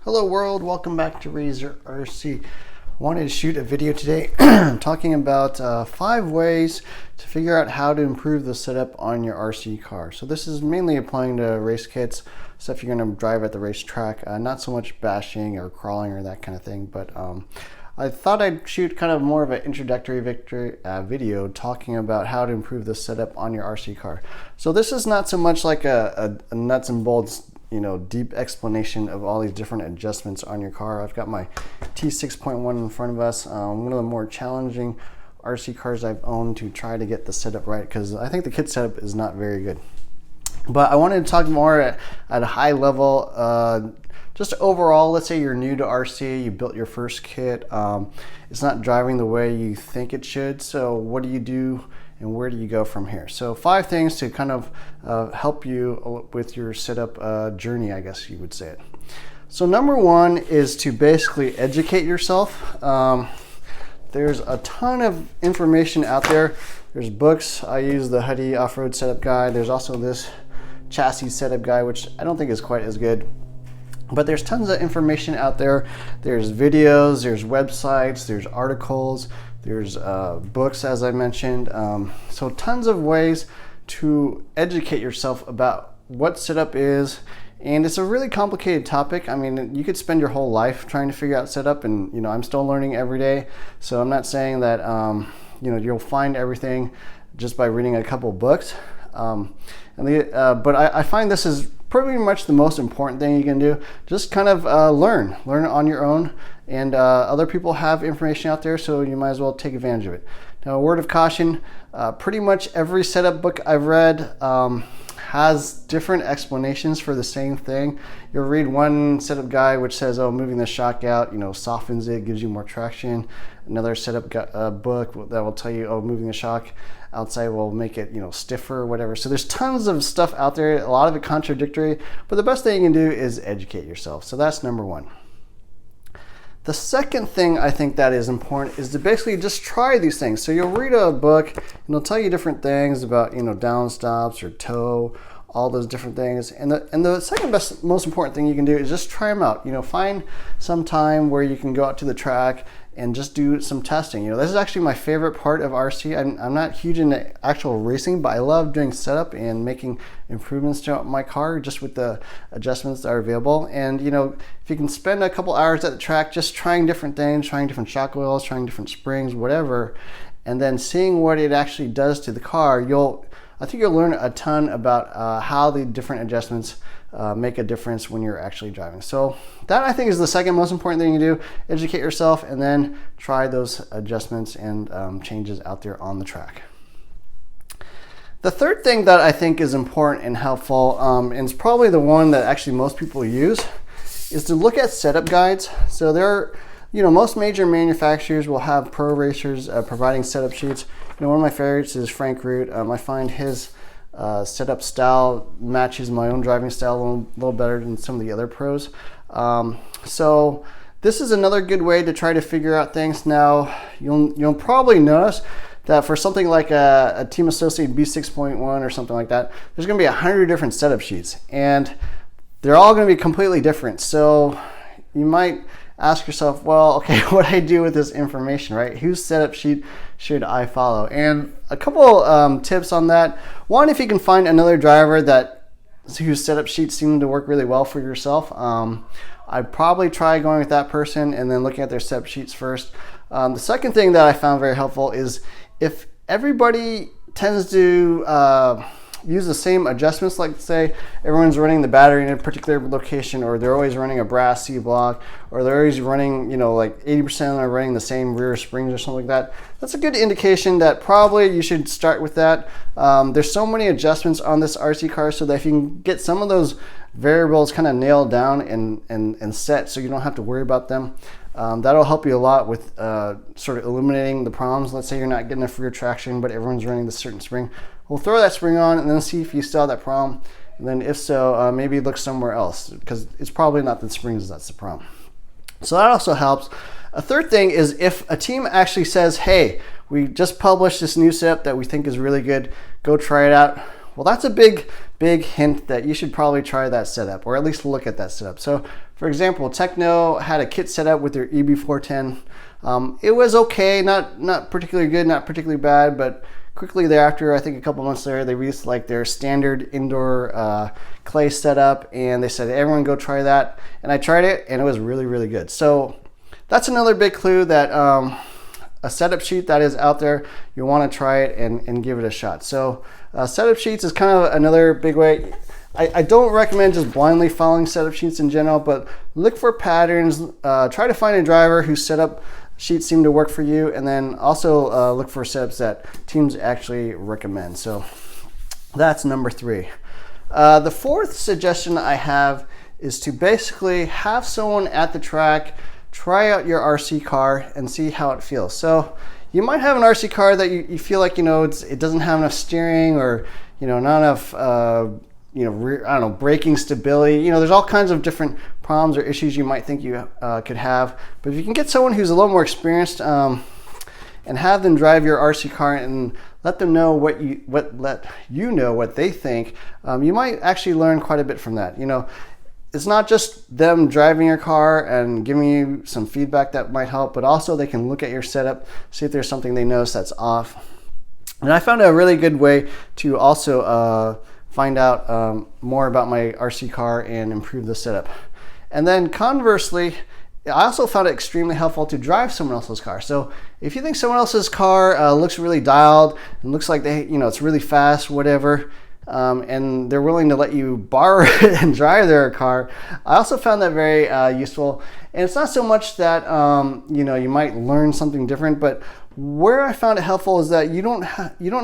Hello world, welcome back to Razor RC. I wanted to shoot a video today talking about 5 ways to figure out how to improve the setup on your RC car. So this is mainly applying to race kits, stuff you're going to drive at the racetrack, not so much bashing or crawling or that kind of thing, but I thought I'd shoot kind of more of an introductory video talking about how to improve the setup on your RC car. So this is not so much like a nuts and bolts, deep explanation of all these different adjustments on your car. I've got my T6.1 in front of us, one of the more challenging RC cars I've owned to try to get the setup right, because I think the kit setup is not very good. But I wanted to talk more at a high level, just overall. Let's say you're new to RC, you built your first kit, it's not driving the way you think it should, so what do you do and where do you go from here? So 5 things to kind of help you with your setup journey, I guess you would say it. So number 1 is to basically educate yourself. There's a ton of information out there. There's books. I use the Huddy Off-Road Setup Guide. There's also this chassis setup guide, which I don't think is quite as good. But there's tons of information out there. There's videos, there's websites, there's articles, there's books, as I mentioned. So tons of ways to educate yourself about what setup is. And it's a really complicated topic. I mean, you could spend your whole life trying to figure out setup, and I'm still learning every day. So I'm not saying that you'll find everything just by reading a couple books. But I find this is pretty much the most important thing you can do. Just kind of learn on your own, and other people have information out there, so you might as well take advantage of it. Now, a word of caution, pretty much every setup book I've read has different explanations for the same thing. You'll read one setup guide which says, oh, moving the shock out, softens it, gives you more traction. Another setup book that will tell you, oh, moving the shock outside will make it, stiffer or whatever. So there's tons of stuff out there, a lot of it contradictory, but the best thing you can do is educate yourself. So that's number 1. The second thing I think that is important is to basically just try these things. So you'll read a book and it'll tell you different things about, down stops or toe, all those different things. And the second best, most important thing you can do is just try them out. Find some time where you can go out to the track and just do some testing. This is actually my favorite part of RC. I'm not huge into actual racing, but I love doing setup and making improvements to my car just with the adjustments that are available. And if you can spend a couple hours at the track just trying different things, trying different shock oils, trying different springs, whatever, and then seeing what it actually does to the car, I think you'll learn a ton about how the different adjustments make a difference when you're actually driving. So that, I think, is the second most important thing you do. Educate yourself and then try those adjustments and changes out there on the track. The third thing that I think is important and helpful, and it's probably the one that actually most people use, is to look at setup guides. So there are, most major manufacturers will have pro racers providing setup sheets. One of my favorites is Frank Root. I find his setup style matches my own driving style a little better than some of the other pros. So this is another good way to try to figure out things. Now, you'll probably notice that for something like a Team Associated B6.1 or something like that, there's going to be 100 different setup sheets, and they're all going to be completely different. So you might ask yourself, well, okay, what do I do with this information, right? Whose setup sheet should I follow? And a couple tips on that. One, if you can find another driver whose setup sheets seem to work really well for yourself, I'd probably try going with that person and then looking at their setup sheets first. The second thing that I found very helpful is if everybody tends to use the same adjustments, like say everyone's running the battery in a particular location, or they're always running a brass C-block, or they're always running, like 80% of them are running the same rear springs or something like that. That's a good indication that probably you should start with that. There's so many adjustments on this RC car, so that if you can get some of those variables kind of nailed down and set so you don't have to worry about them, that'll help you a lot with sort of eliminating the problems. Let's say you're not getting enough rear traction, but everyone's running this certain spring. We'll throw that spring on and then see if you still have that problem. And then if so, maybe look somewhere else, because it's probably not the springs that's the problem. So that also helps. A third thing is if a team actually says, hey, we just published this new setup that we think is really good, go try it out. Well, that's a big hint that you should probably try that setup, or at least look at that setup. So For example, Techno had a kit set up with their EB410. It was okay, not particularly good, not particularly bad, but quickly thereafter, I think a couple months later, they released like their standard indoor clay setup, and they said, everyone go try that. And I tried it, and it was really, really good. So that's another big clue that a setup sheet that is out there, you want to try it and give it a shot. So setup sheets is kind of another big way. I don't recommend just blindly following setup sheets in general, but look for patterns. Try to find a driver whose setup sheets seem to work for you, and then also look for setups that teams actually recommend. So that's number 3. The fourth suggestion I have is to basically have someone at the track try out your RC car and see how it feels. So you might have an RC car that you feel like, it doesn't have enough steering, or not enough braking stability. There's all kinds of different problems or issues you might think you could have. But if you can get someone who's a little more experienced and have them drive your RC car and let them know what they think, you might actually learn quite a bit from that. It's not just them driving your car and giving you some feedback that might help, but also they can look at your setup, see if there's something they notice that's off. And I found a really good way to also find out more about my RC car and improve the setup. And then conversely, I also found it extremely helpful to drive someone else's car. So if you think someone else's car looks really dialed and looks like it's really fast, whatever, and they're willing to let you borrow it and drive their car, I also found that very useful. And it's not so much that you might learn something different, but where I found it helpful is that you don't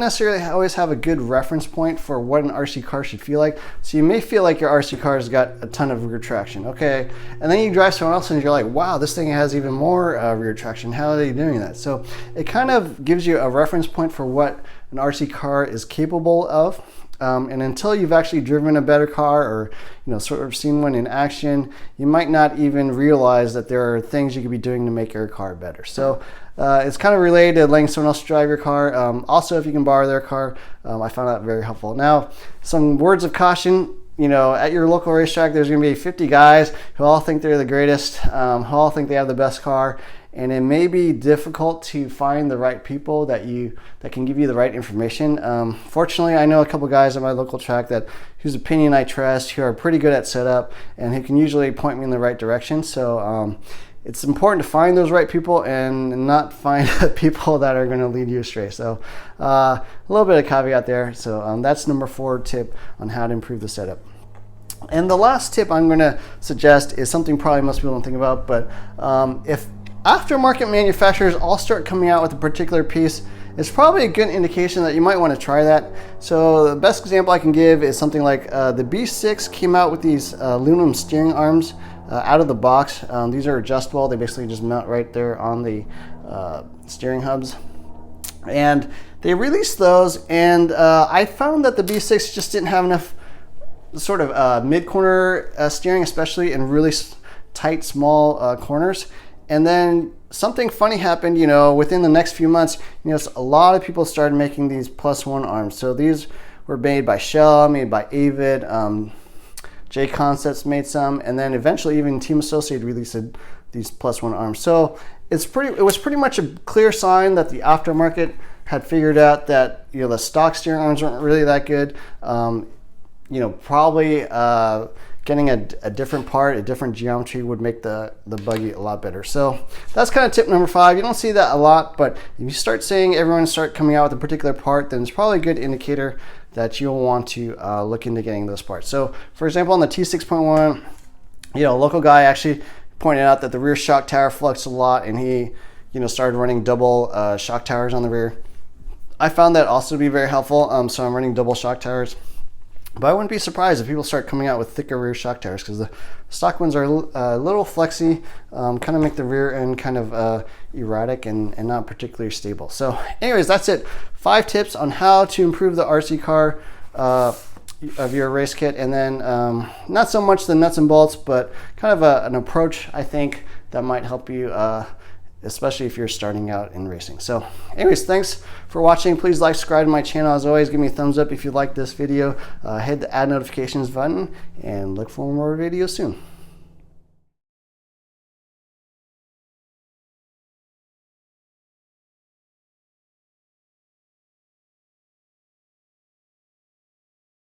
necessarily always have a good reference point for what an RC car should feel like. So you may feel like your RC car has got a ton of rear traction, okay, and then you drive someone else and you're like, wow, this thing has even more rear traction. How are they doing that? So it kind of gives you a reference point for what an RC car is capable of. And until you've actually driven a better car, or sort of seen one in action, you might not even realize that there are things you could be doing to make your car better. So it's kind of related to letting someone else drive your car. Also, if you can borrow their car, I found that very helpful. Now, some words of caution. At your local racetrack, there's going to be 50 guys who all think they're the greatest, who all think they have the best car. And it may be difficult to find the right people that can give you the right information. Fortunately, I know a couple guys at my local track whose opinion I trust, who are pretty good at setup, and who can usually point me in the right direction. So it's important to find those right people and not find people that are going to lead you astray. So a little bit of caveat there. So that's number 4 tip on how to improve the setup. And the last tip I'm going to suggest is something probably most people don't think about, but if aftermarket manufacturers all start coming out with a particular piece, it's probably a good indication that you might want to try that. So the best example I can give is something like the B6 came out with these aluminum steering arms out of the box. These are adjustable. They basically just mount right there on the steering hubs. And they released those, and I found that the B6 just didn't have enough sort of mid-corner steering, especially in really tight, small corners. And then something funny happened, within the next few months, a lot of people started making these +1 arms. So these were made by Shell, made by Avid, J Concepts made some, and then eventually even Team Associated released these +1 arms. So it was pretty much a clear sign that the aftermarket had figured out that the stock steering arms weren't really that good. Probably getting a different part, a different geometry would make the buggy a lot better. So that's kind of tip number 5. You don't see that a lot, but if you start seeing everyone start coming out with a particular part, then it's probably a good indicator that you'll want to look into getting those parts. So for example, on the T6.1, a local guy actually pointed out that the rear shock tower fluxed a lot, and he started running double shock towers on the rear. I found that also to be very helpful, so I'm running double shock towers. But I wouldn't be surprised if people start coming out with thicker rear shock towers, because the stock ones are a little flexy, kind of make the rear end kind of erratic and not particularly stable. So anyways, that's it. 5 tips on how to improve the RC car of your race kit, and then not so much the nuts and bolts, but kind of an approach, I think, that might help you especially if you're starting out in racing. So anyways, thanks for watching. Please like, subscribe to my channel. As always, give me a thumbs up if you like this video. Hit the add notifications button, and look for more videos soon.